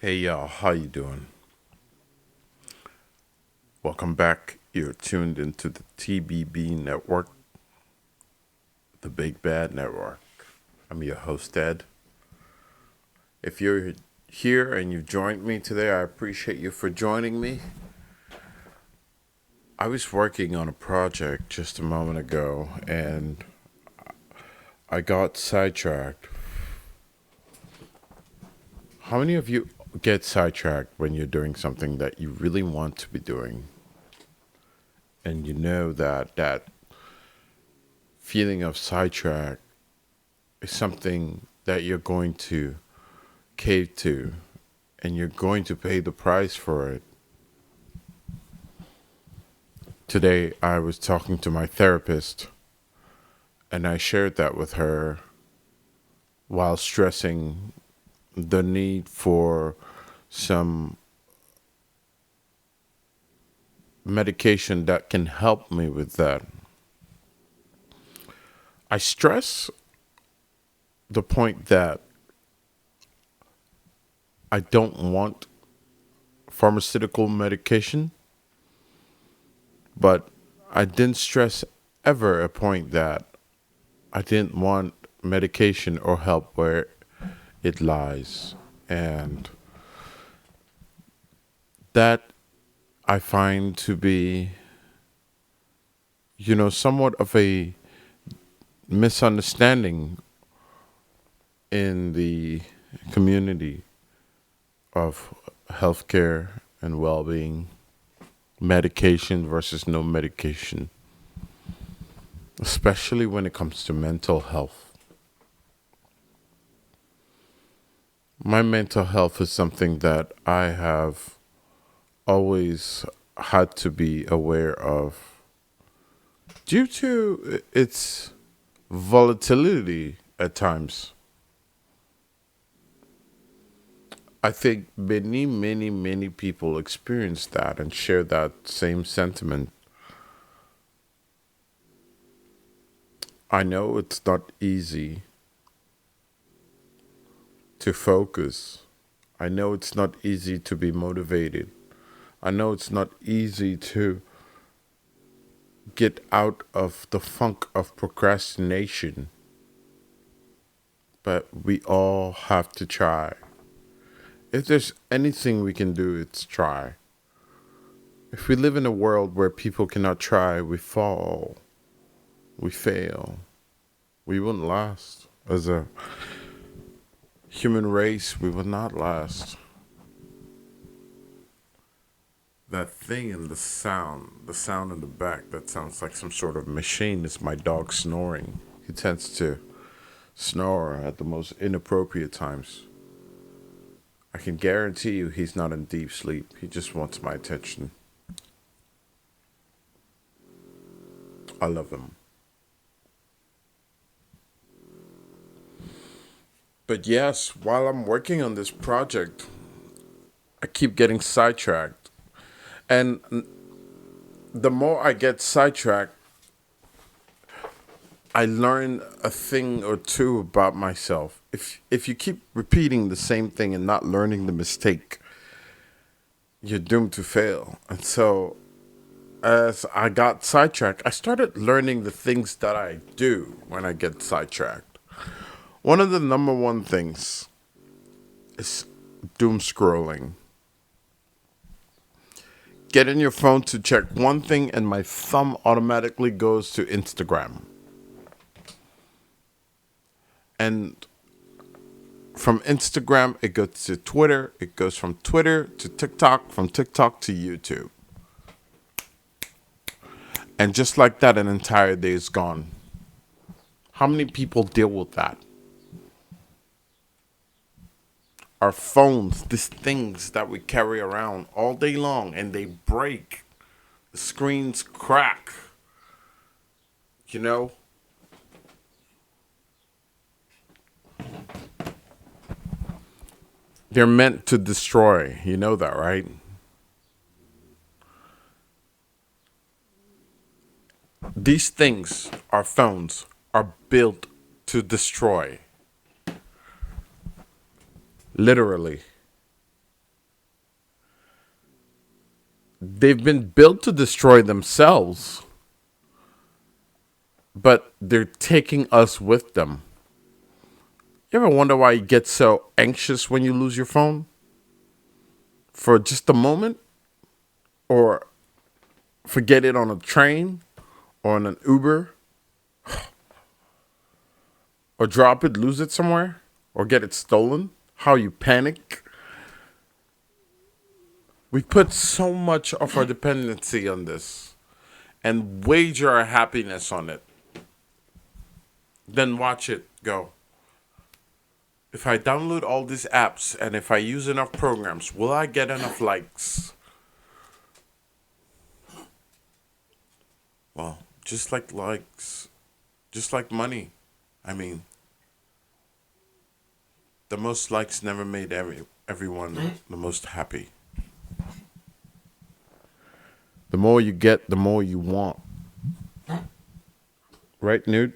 Hey y'all, how you doing? Welcome back. You're tuned into the TBB network, the Big Bad Network. I'm your host Ed. If you're here and you've joined me today, I appreciate you for joining me. I was working on a project just a moment ago and I got sidetracked. How many of you get sidetracked when you're doing something that you really want to be doing and you know that feeling of sidetrack is something that you're going to cave to and you're going to pay the price for it. Today, I was talking to my therapist and I shared that with her while stressing the need for some medication that can help me with that. I stress the point that I don't want pharmaceutical medication, but I didn't stress ever a point that I didn't want medication or help where it lies. And that I find to be, somewhat of a misunderstanding in the community of healthcare and well being, medication versus no medication, especially when it comes to mental health. My mental health is something that I have always had to be aware of due to its volatility at times. I think many, many, many people experience that and share that same sentiment. I know it's not easy to focus. I know it's not easy to be motivated. I know it's not easy to get out of the funk of procrastination, but we all have to try. If there's anything we can do, it's try. If we live in a world where people cannot try, we fall, we fail, we wouldn't last. As a human race, we will not last. That thing in the sound in the back, that sounds like some sort of machine, is my dog snoring. He tends to snore at the most inappropriate times. I can guarantee you he's not in deep sleep. He just wants my attention. I love him. But yes, while I'm working on this project, I keep getting sidetracked. And the more I get sidetracked, I learn a thing or two about myself. If you keep repeating the same thing and not learning the mistake, you're doomed to fail. And so as I got sidetracked, I started learning the things that I do when I get sidetracked. One of the number one things is doom scrolling. Get in your phone to check one thing, and my thumb automatically goes to Instagram. And from Instagram, it goes to Twitter. It goes from Twitter to TikTok, from TikTok to YouTube. And just like that, an entire day is gone. How many people deal with that? Our phones, these things that we carry around all day long, and they break. The screens crack. You know, they're meant to destroy. You know that, right? These things, our phones, are built to destroy. Literally. They've been built to destroy themselves, but they're taking us with them. You ever wonder why you get so anxious when you lose your phone? For just a moment? Or forget it on a train? Or on an Uber? Or drop it, lose it somewhere? Or get it stolen? How you panic? We put so much of our dependency on this and wager our happiness on it. Then watch it go. If I download all these apps and if I use enough programs, will I get enough likes? Well, just like likes, just like money. I mean, the most likes never made everyone the most happy. The more you get, the more you want. Right, Nude?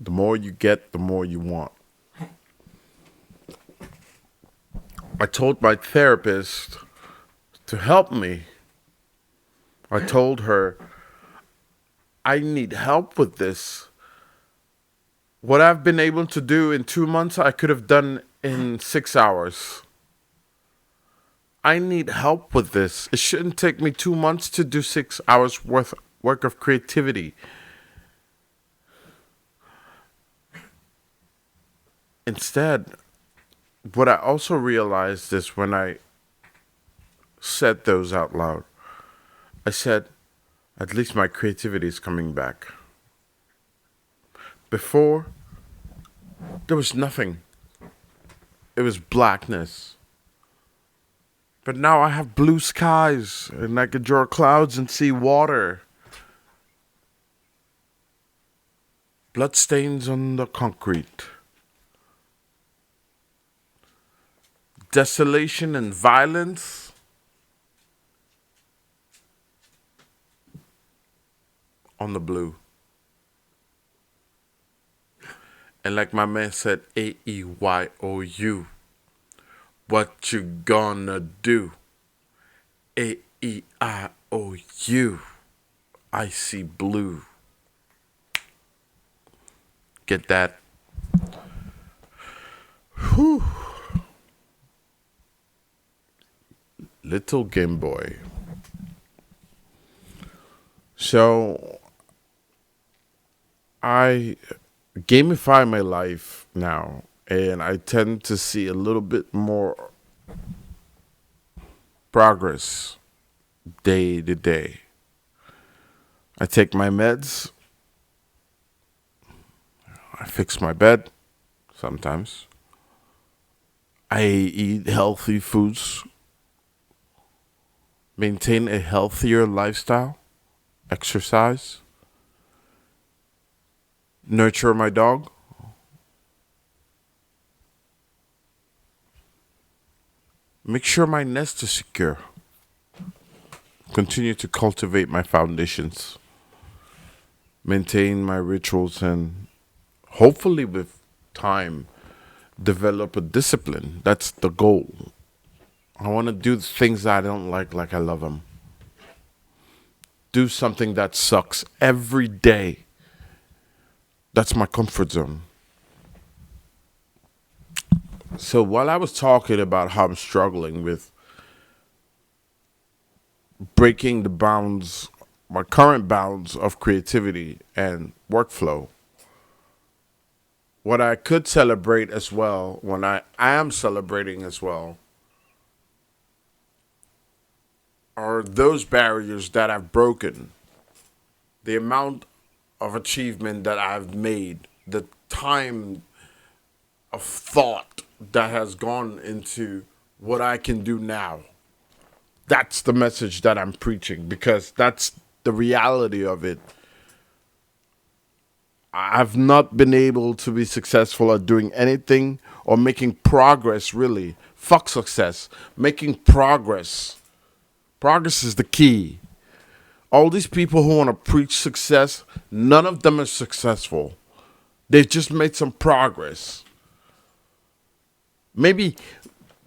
The more you get, the more you want. I told my therapist to help me. I told her, I need help with this. What I've been able to do in 2 months, I could have done in 6 hours. I need help with this. It shouldn't take me 2 months to do 6 hours work of creativity. Instead, what I also realized is when I said those out loud, I said, at least my creativity is coming back. Before, there was nothing. It was blackness. But now I have blue skies and I can draw clouds and see water. Bloodstains on the concrete. Desolation and violence. On the blue. And like my man said, AEYOU. What you gonna do? AEIOU. I see blue. Get that? Whew. Little Game Boy. So I gamify my life now, and I tend to see a little bit more progress day to day. I take my meds. I fix my bed sometimes. I eat healthy foods. Maintain a healthier lifestyle. Exercise. Nurture my dog. Make sure my nest is secure. Continue to cultivate my foundations. Maintain my rituals and hopefully with time develop a discipline. That's the goal. I want to do the things that I don't like I love them. Do something that sucks every day. That's my comfort zone. So while I was talking about how I'm struggling with breaking the bounds, my current bounds of creativity and workflow, what I could celebrate as well, when I am celebrating as well, are those barriers that I've broken, the amount of achievement that I've made, the time of thought that has gone into what I can do now. That's the message that I'm preaching because that's the reality of it. I've not been able to be successful at doing anything or making progress, really. Fuck success. Making progress. Progress is the key. All these people who want to preach success, none of them are successful. They've just made some progress. Maybe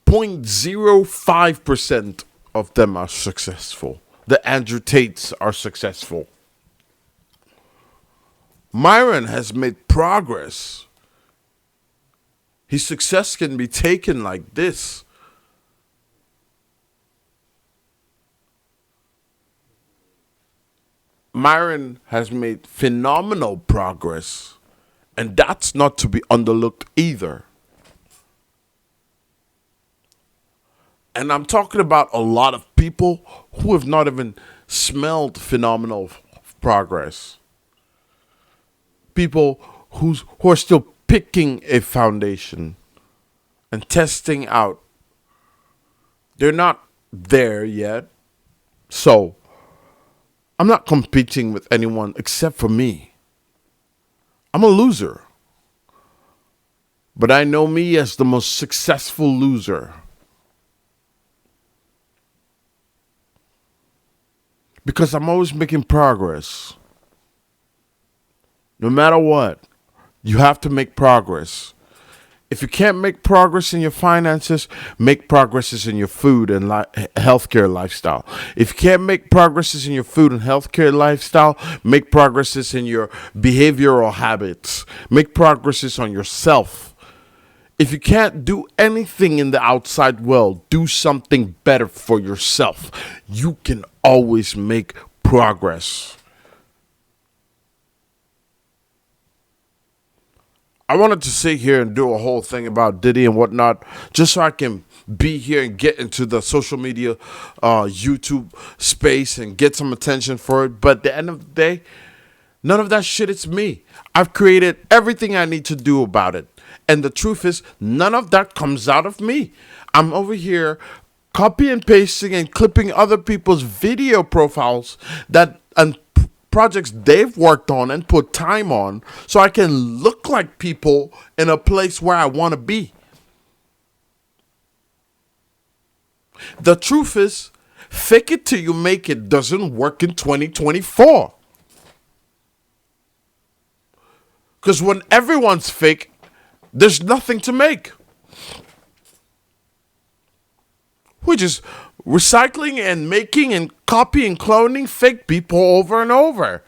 0.05% of them are successful. The Andrew Tates are successful. Myron has made progress. His success can be taken like this. Myron has made phenomenal progress, and that's not to be underlooked either. And I'm talking about a lot of people who have not even smelled phenomenal progress. People who are still picking a foundation and testing out. They're not there yet. So I'm not competing with anyone except for me. I'm a loser. But I know me as the most successful loser. Because I'm always making progress. No matter what, you have to make progress. If you can't make progress in your finances, make progresses in your food and healthcare lifestyle. If you can't make progresses in your food and healthcare lifestyle, make progresses in your behavioral habits. Make progresses on yourself. If you can't do anything in the outside world, do something better for yourself. You can always make progress. I wanted to sit here and do a whole thing about Diddy and whatnot, just so I can be here and get into the social media, YouTube space and get some attention for it. But at the end of the day, none of that shit is me. I've created everything I need to do about it. And the truth is, none of that comes out of me. I'm over here copy and pasting and clipping other people's video profiles and projects they've worked on and put time on so I can look like people in a place where I want to be. The truth is, fake it till you make it doesn't work in 2024. Because when everyone's fake, there's nothing to make. We're just recycling and making and copying, cloning fake people over and over.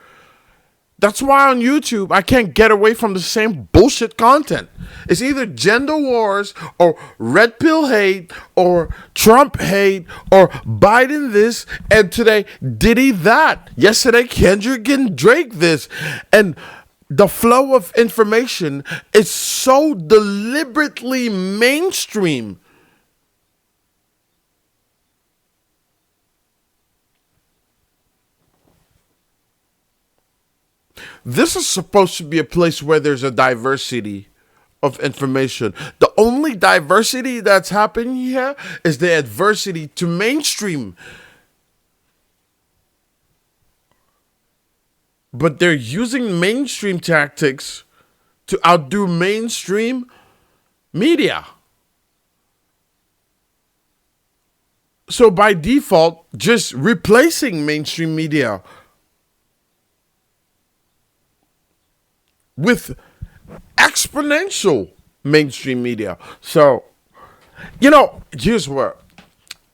That's why on YouTube, I can't get away from the same bullshit content. It's either gender wars or red pill hate or Trump hate or Biden this, and today Diddy that. Yesterday Kendrick and Drake this. And the flow of information is so deliberately mainstream. This is supposed to be a place where there's a diversity of information. The only diversity that's happening here is the adversity to mainstream. But they're using mainstream tactics to outdo mainstream media. So by default, just replacing mainstream media with exponential mainstream media. So, here's where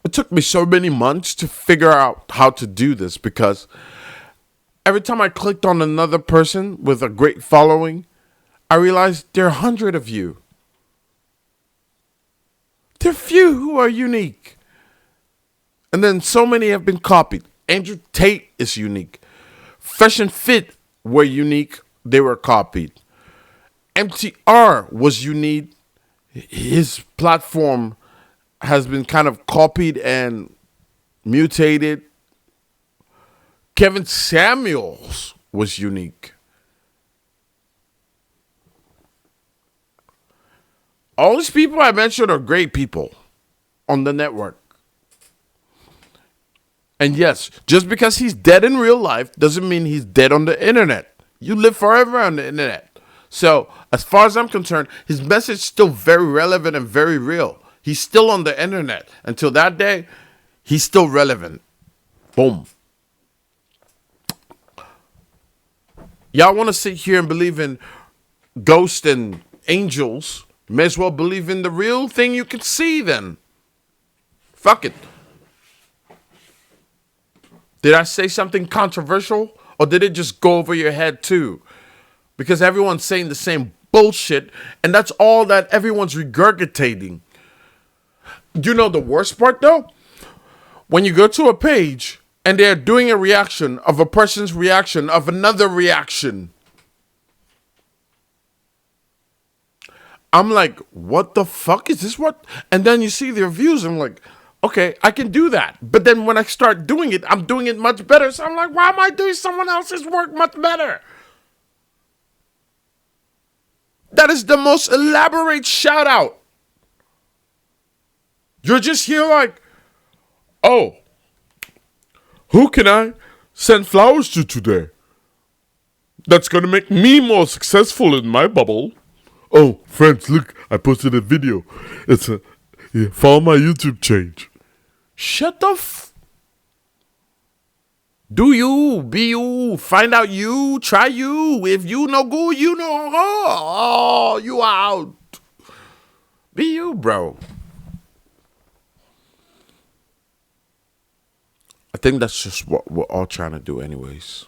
it took me so many months to figure out how to do this, because every time I clicked on another person with a great following, I realized there are 100 of you. There are few who are unique. And then so many have been copied. Andrew Tate is unique. Fresh and Fit were unique. They were copied. MTR was unique. His platform has been kind of copied and mutated. Kevin Samuels was unique. All these people I mentioned are great people on the network. And yes, just because he's dead in real life doesn't mean he's dead on the internet. You live forever on the internet. So, as far as I'm concerned, his message is still very relevant and very real. He's still on the internet. Until that day, he's still relevant. Boom. Y'all want to sit here and believe in ghosts and angels? May as well believe in the real thing you can see then. Fuck it. Did I say something controversial? Or did it just go over your head too? Because everyone's saying the same bullshit, and that's all that everyone's regurgitating. You know the worst part though? When you go to a page and they're doing a reaction of a person's reaction of another reaction. I'm like, what the fuck is this? What? And then you see the reviews. I'm like, okay, I can do that. But then when I start doing it, I'm doing it much better. So I'm like, why am I doing someone else's work much better? That is the most elaborate shout out. You're just here like, oh, who can I send flowers to today? That's going to make me more successful in my bubble. Oh, friends, look, I posted a video. It's a, yeah, follow my YouTube change. Shut the do you, be you, find out you, try you. If you no good, you know, oh, you out. Be you, bro. I think that's just what we're all trying to do anyways.